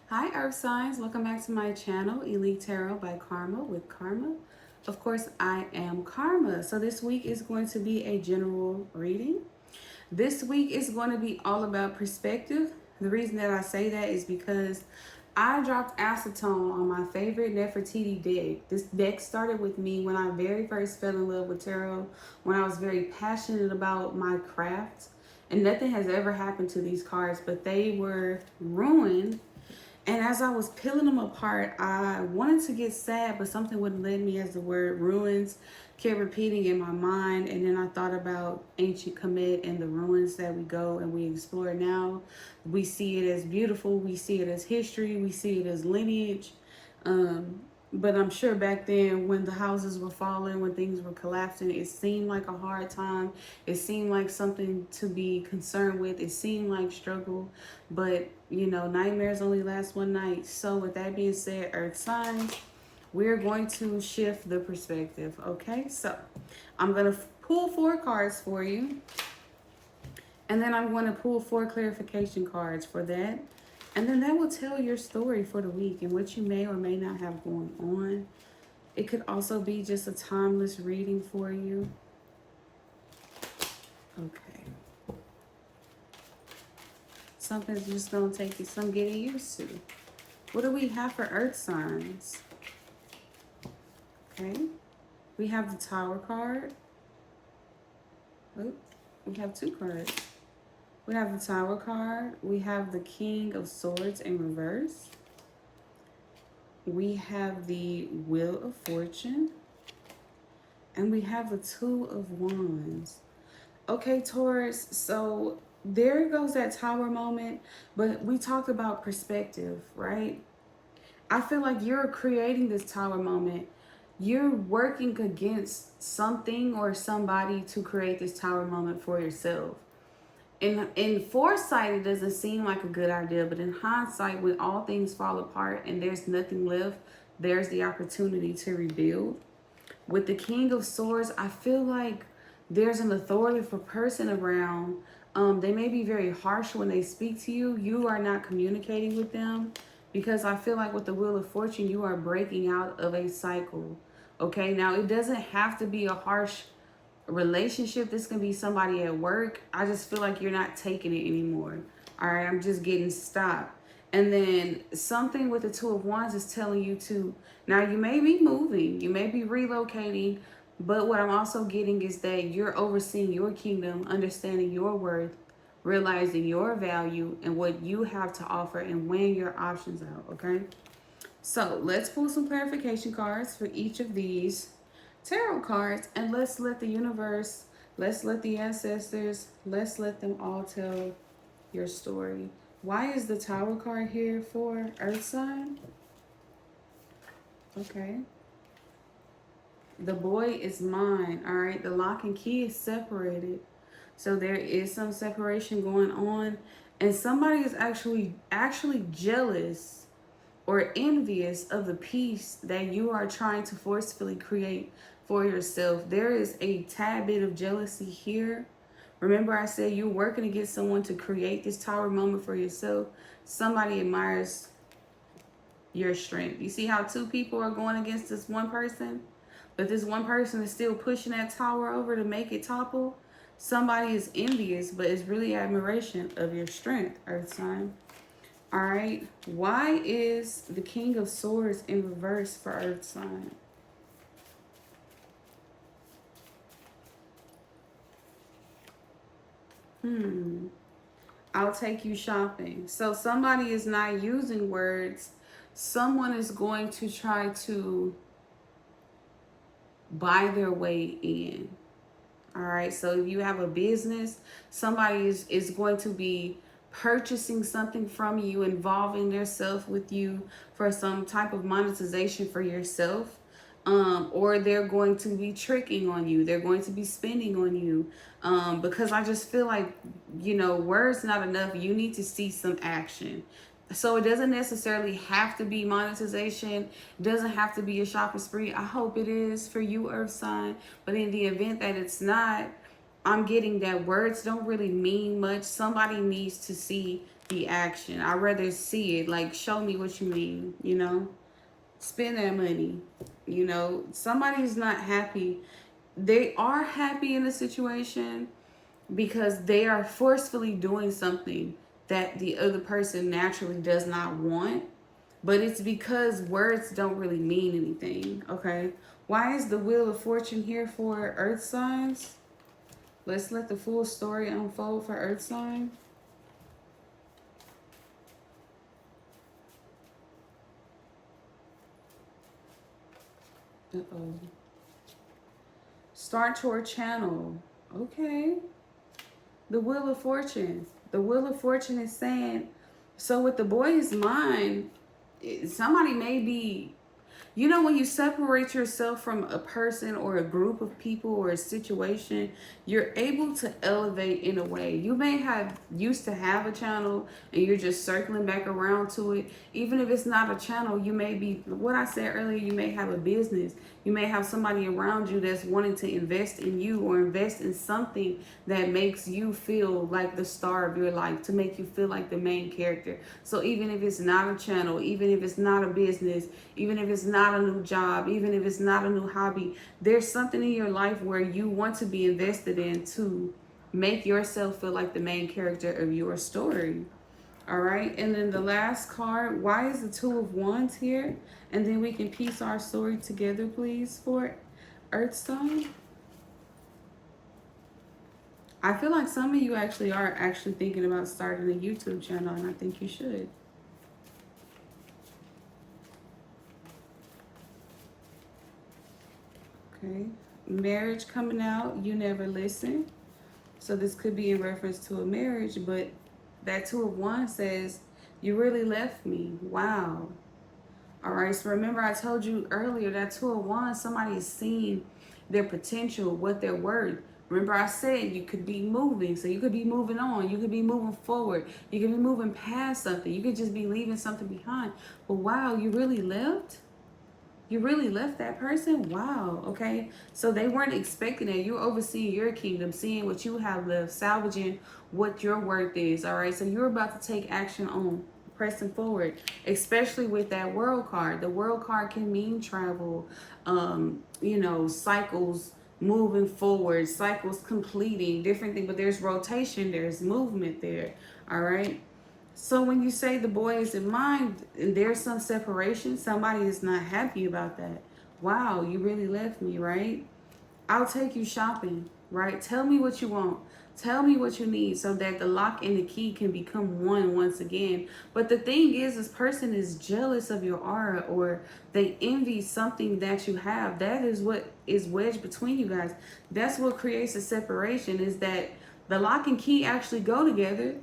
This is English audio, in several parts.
Hi Earth Signs, welcome back to my channel, Elite Tarot by Karma with Karma. Of course, I am Karma. So this week is going to be a general reading. This week is going to be all about perspective. The reason that I say that is because I dropped acetone on my favorite Nefertiti deck. This deck started with me when I very first fell in love with tarot, when I was very passionate about my craft. And nothing has ever happened to these cards, but they were ruined. And as I was peeling them apart, I wanted to get sad, but something wouldn't let me, as the word ruins kept repeating in my mind. And then I thought about ancient Kemet and the ruins that we go and we explore now. We see it as beautiful, we see it as history, we see it as lineage. Um, but I'm sure back then, when the houses were falling, when things were collapsing, it seemed like a hard time. It seemed like something to be concerned with. It seemed like struggle. But, you know, nightmares only last one night. So, with that being said, Earth signs, we're going to shift the perspective. Okay, so I'm going to pull 4 cards for you. And then I'm going to pull 4 clarification cards for that. And then that will tell your story for the week and what you may or may not have going on. It could also be just a timeless reading for you. Okay. Something's just going to take you some getting used to. What do we have for earth signs? Okay. We have the Tower card. Oops. We have 2 cards. We have the Tower card. We have the King of Swords in reverse. We have the Wheel of Fortune. And we have the 2 of Wands. Okay, Taurus, so there goes that Tower moment. But we talked about perspective, right? I feel like you're creating this Tower moment. You're working against something or somebody to create this Tower moment for yourself. In foresight, it doesn't seem like a good idea, but in hindsight, when all things fall apart and there's nothing left, there's the opportunity to rebuild. With the King of Swords, I feel like there's an authoritative person around. They may be very harsh when they speak to you. You are not communicating with them, because I feel like with the Wheel of Fortune, you are breaking out of a cycle. Okay, now it doesn't have to be a harsh relationship. This can be somebody at work. I just feel like you're not taking it anymore. All right, I'm just getting stopped. And then something with the 2 of Wands is telling you to, now you may be moving, you may be relocating, but what I'm also getting is that you're overseeing your kingdom, understanding your worth, realizing your value and what you have to offer, and weighing your options out. Okay, so let's pull some clarification cards for each of these tarot cards, and let's let the universe, let's let the ancestors, let's let them all tell your story. Why is the Tower card here for earth sign? Okay. The boy is mine. All right. The lock and key is separated. So there is some separation going on. And somebody is actually jealous or envious of the peace that you are trying to forcefully create for yourself. There is a tad bit of jealousy here. Remember, I said you're working to get someone to create this Tower moment for yourself. Somebody admires your strength. You see how 2 people are going against this one person, but this one person is still pushing that tower over to make it topple? Somebody is envious, but it's really admiration of your strength, earth sign. All right, why is the King of Swords in reverse for earth sign? I'll take you shopping. So somebody is not using words. Someone is going to try to buy their way in. All right, so if you have a business, somebody is going to be purchasing something from you, involving themselves with you for some type of monetization for yourself. Or they're going to be tricking on you. They're going to be spending on you. Because I just feel like, you know, words not enough. You need to see some action. So it doesn't necessarily have to be monetization. It doesn't have to be a shopping spree. I hope it is for you, earth sign. But in the event that it's not, I'm getting that words don't really mean much. Somebody needs to see the action. I'd rather see it. Like, show me what you mean, you know? Spend that money. You know, somebody's not happy. They are happy in a situation because they are forcefully doing something that the other person naturally does not want. But it's because words don't really mean anything, okay? Why is the Wheel of Fortune here for Earth signs? Let's let the full story unfold for Earth sign. Uh-oh. Start your channel. Okay. The Wheel of Fortune. The Wheel of Fortune is saying, so with the boy's mind, somebody may be, you know, when you separate yourself from a person or a group of people or a situation, you're able to elevate in a way. You may have used to have a channel and you're just circling back around to it. Even if it's not a channel, you may be, what I said earlier, you may have a business. You may have somebody around you that's wanting to invest in you or invest in something that makes you feel like the star of your life, to make you feel like the main character. So even if it's not a channel, even if it's not a business, even if it's not a new job, even if it's not a new hobby, there's something in your life where you want to be invested in to make yourself feel like the main character of your story. All right, and then the last card, why is the Two of Wands here? And then we can piece our story together, please, for Earth sign. I feel like some of you actually are actually thinking about starting a YouTube channel, and I think you should. Okay, marriage coming out, you never listen. So this could be in reference to a marriage, but that Two of Wands says, you really left me. Wow. All right, so remember I told you earlier that Two of Wands, somebody is seeing their potential, what they're worth. Remember I said you could be moving, so you could be moving on, you could be moving forward, you could be moving past something, you could just be leaving something behind. But wow, you really left? You really left that person? Wow. Okay. So they weren't expecting that. You're overseeing your kingdom, seeing what you have left, salvaging what your worth is. All right. So you're about to take action on pressing forward, especially with that world card. The world card can mean travel, you know, cycles moving forward, cycles completing, different things, but there's rotation, there's movement there. All right. So when you say the boy is in mind and there's some separation, somebody is not happy about that. Wow, you really left me, right? I'll take you shopping, right? Tell me what you want. Tell me what you need so that the lock and the key can become one once again. But the thing is, this person is jealous of your aura, or they envy something that you have. That is what is wedged between you guys. That's what creates a separation, is that the lock and key actually go together.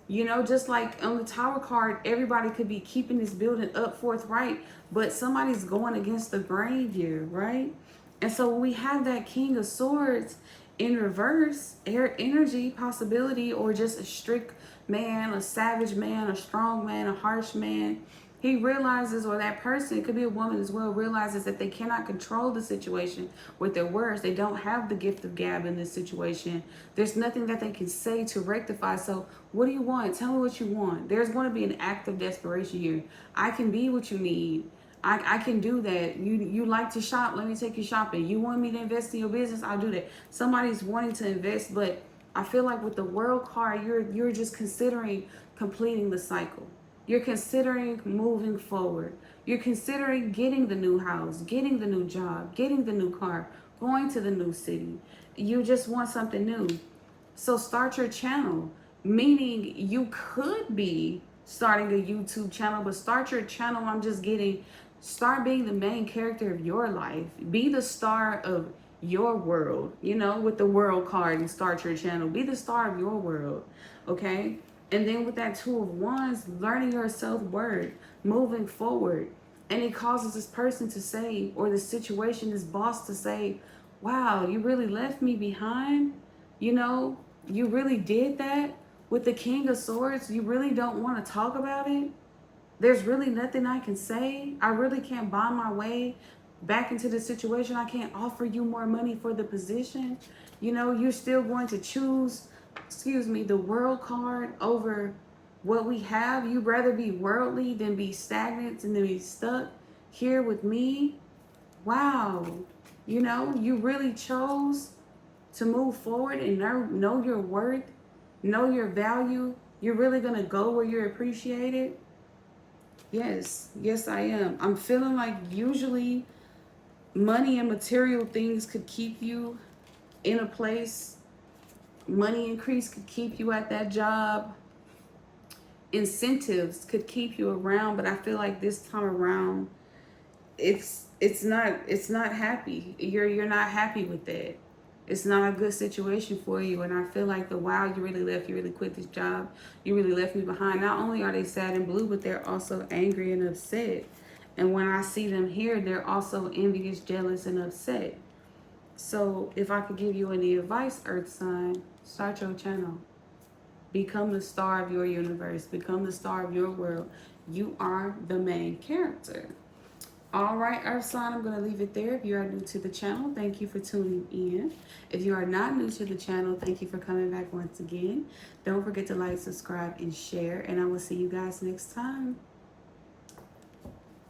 You know, just like on the Tower card, everybody could be keeping this building up forthright, but somebody's going against the grain here, right? And so when we have that King of Swords in reverse, air energy possibility, or just a strict man, a savage man, a strong man, a harsh man, he realizes, or that person, it could be a woman as well, realizes that they cannot control the situation with their words. They don't have the gift of gab in this situation. There's nothing that they can say to rectify. So what do you want? Tell me what you want. There's going to be an act of desperation here. I can be what you need. I can do that. You like to shop. Let me take you shopping. You want me to invest in your business? I'll do that. Somebody's wanting to invest, but I feel like with the world card, you're just considering completing the cycle. You're considering moving forward. You're considering getting the new house, getting the new job, getting the new car, going to the new city. You just want something new. So start your channel, meaning you could be starting a YouTube channel, but start your channel. I'm just getting, start being the main character of your life. Be the star of your world, you know, with the world card, and start your channel. Be the star of your world, okay? And then with that Two of Wands, learning your self-worth, moving forward. And it causes this person to say, or the situation, this boss to say, wow, you really left me behind? You know, you really did that? With the King of Swords, you really don't want to talk about it? There's really nothing I can say? I really can't buy my way back into the situation? I can't offer you more money for the position? You know, you're still going to choose, excuse me, the world card over what we have. You'd rather be worldly than be stagnant and then be stuck here with me. Wow. You know, you really chose to move forward and know your worth, know your value. You're really going to go where you're appreciated. Yes, yes, I am. I'm feeling like usually money and material things could keep you in a place. Money increase could keep you at that job. Incentives could keep you around, but I feel like this time around, it's not happy. You're not happy with that. It's not a good situation for you, and I feel like the wow, you really left, you really quit this job, you really left me behind. Not only are they sad and blue, but they're also angry and upset. And when I see them here, they're also envious, jealous, and upset. So if I could give you any advice, Earth sign, start your channel. Become the star of your universe. Become the star of your world. You are the main character. All right, Earth sign, I'm going to leave it there. If you are new to the channel, thank you for tuning in. If you are not new to the channel, thank you for coming back once again. Don't forget to like, subscribe, and share, and I will see you guys next time.